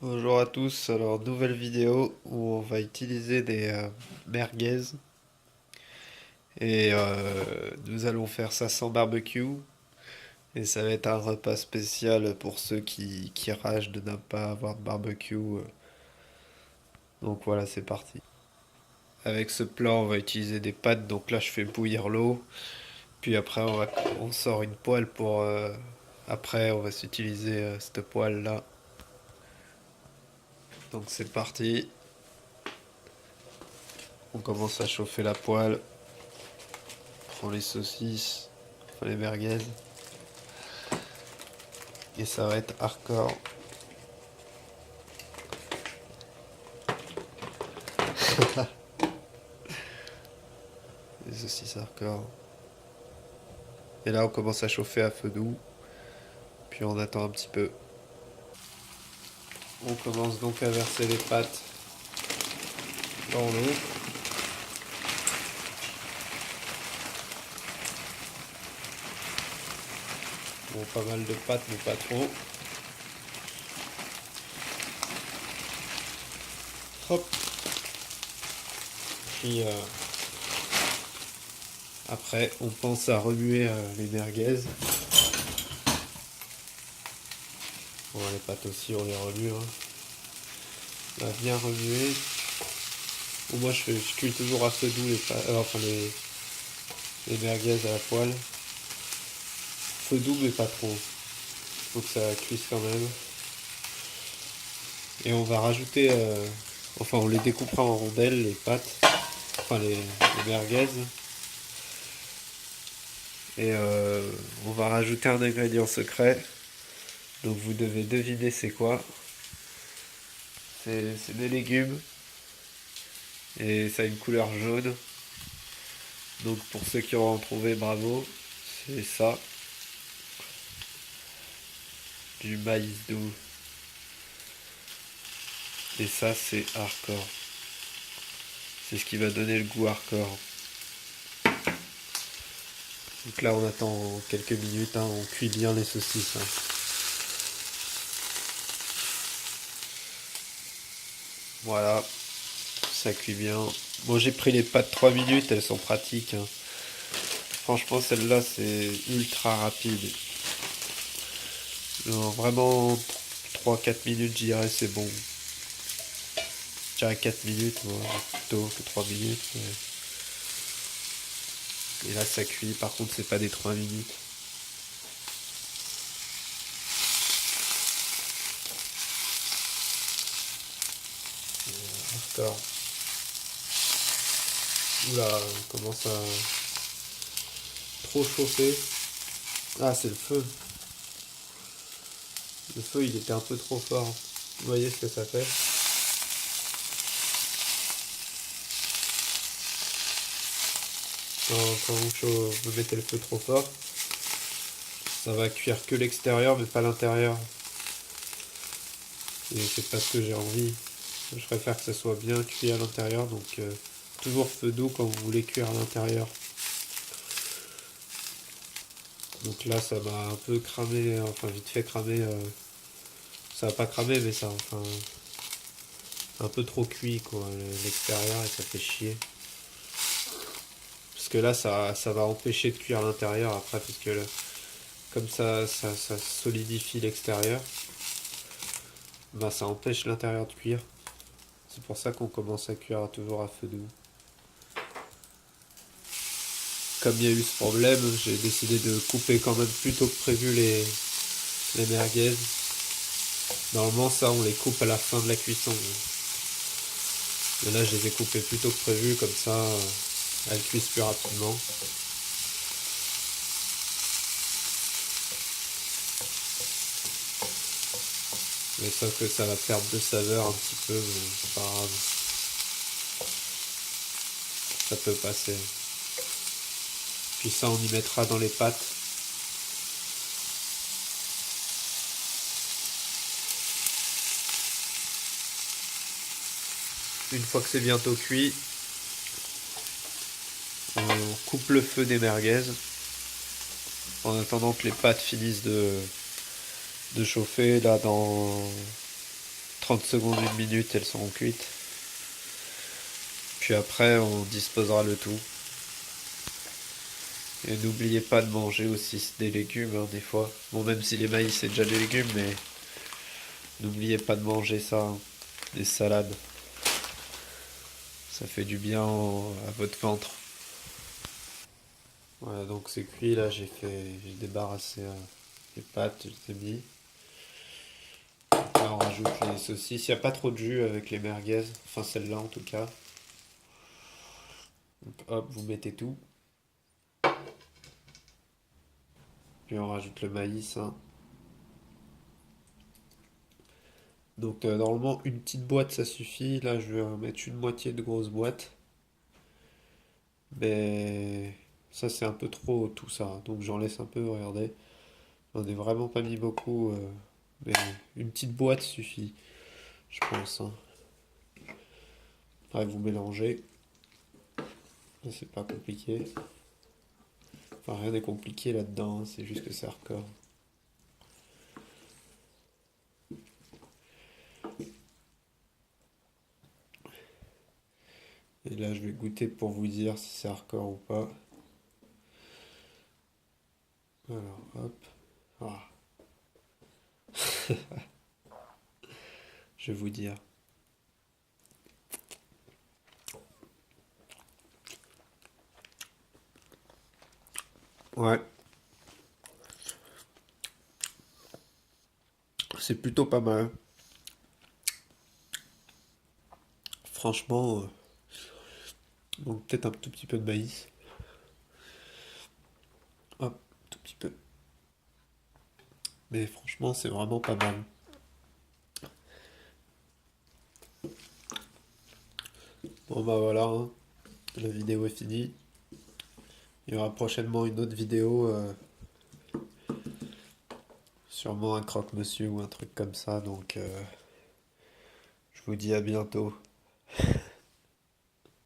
Bonjour à tous, alors nouvelle vidéo où on va utiliser des merguez et nous allons faire ça sans barbecue et ça va être un repas spécial pour ceux qui ragent de ne pas avoir de barbecue. Donc voilà, c'est parti. Avec ce plat, on va utiliser des pâtes, donc là je fais bouillir l'eau, puis après on sort une poêle pour... après on va s'utiliser cette poêle là. Donc c'est parti, on commence à chauffer la poêle. Prends les saucisses, enfin les merguez, et ça va être hardcore. Les saucisses hardcore. Et là, on commence à chauffer à feu doux, puis on attend un petit peu. On commence donc à verser les pâtes dans l'eau. Bon, pas mal de pâtes, mais pas trop. Hop. Puis après, on pense à remuer les merguez. Bon, les pâtes aussi, on les remue. Hein. On va bien remuer. Bon, moi, je cuis toujours à feu doux les pâtes, enfin les merguez à la poêle. Feu doux, mais pas trop. Faut que ça cuise quand même. Et on va rajouter, enfin on les découpera en rondelles, les pâtes, enfin les merguez. Et on va rajouter un ingrédient secret. Donc vous devez deviner c'est quoi. C'est des légumes. Et ça a une couleur jaune. Donc pour ceux qui auront trouvé, bravo. C'est ça. Du maïs doux. Et ça c'est hardcore. C'est ce qui va donner le goût hardcore. Donc là on attend quelques minutes, hein, on cuit bien les saucisses. Hein. Voilà, ça cuit bien. Bon, j'ai pris les pâtes 3 minutes, elles sont pratiques. Hein. Franchement, celle-là, c'est ultra rapide. Non, vraiment, 3-4 minutes, je dirais, c'est bon. Je dirais 4 minutes, moi, plutôt que 3 minutes. Et là, ça cuit. Par contre, c'est pas des 3 minutes. Hardcore. Oula, on commence à trop chauffer. Ah, c'est le feu. Le feu, il était un peu trop fort. Vous voyez ce que ça fait? Quand vous mettez le feu trop fort, ça va cuire que l'extérieur mais pas l'intérieur. Et c'est pas ce que j'ai envie. Je préfère que ça soit bien cuit à l'intérieur, donc toujours feu doux quand vous voulez cuire à l'intérieur. Donc là ça m'a un peu cramé, enfin vite fait cramé. Ça va pas cramer mais ça enfin un peu trop cuit quoi l'extérieur et ça fait chier. Parce que là ça va empêcher de cuire l'intérieur après parce que comme ça solidifie l'extérieur, bah ça empêche l'intérieur de cuire. C'est pour ça qu'on commence à cuire toujours à feu doux. Comme il y a eu ce problème, j'ai décidé de couper quand même plus tôt que prévu les merguez. Normalement ça on les coupe à la fin de la cuisson. Mais là je les ai coupés plus tôt que prévu, comme ça elles cuisent plus rapidement. Mais sauf que ça va perdre de saveur un petit peu, mais c'est pas grave. Ça peut passer. Puis ça on y mettra dans les pâtes. Une fois que c'est bientôt cuit, on coupe le feu des merguez en attendant que les pâtes finissent de chauffer. Là dans 30 secondes, 1 minute, elles seront cuites. Puis après, on disposera le tout. Et n'oubliez pas de manger aussi des légumes, hein, des fois. Bon, même si les maïs c'est déjà des légumes, mais n'oubliez pas de manger ça, hein, des salades. Ça fait du bien à votre ventre. Voilà, donc c'est cuit, là j'ai débarrassé les pâtes, je les ai mis. Là on rajoute les saucisses. Il n'y a pas trop de jus avec les merguez, enfin celle-là en tout cas. Donc hop, vous mettez tout. Puis on rajoute le maïs, hein. Donc normalement une petite boîte ça suffit. Là je vais en mettre une moitié de grosse boîte. Mais ça c'est un peu trop tout ça. Donc j'en laisse un peu, regardez. J'en ai vraiment pas mis beaucoup. Mais une petite boîte suffit, je pense, hein. Après vous mélangez. C'est pas compliqué. Enfin rien n'est compliqué là-dedans, hein, c'est juste que c'est hardcore. Et là je vais goûter pour vous dire si c'est hardcore ou pas. Alors hop. Ah, je vais vous dire. Ouais, c'est plutôt pas mal. Franchement, donc peut-être un tout petit peu de maïs. Hop, tout petit peu. Mais franchement, c'est vraiment pas mal. Bon bah voilà, hein, la vidéo est finie. Il y aura prochainement une autre vidéo, sûrement un croque-monsieur ou un truc comme ça. Donc je vous dis à bientôt.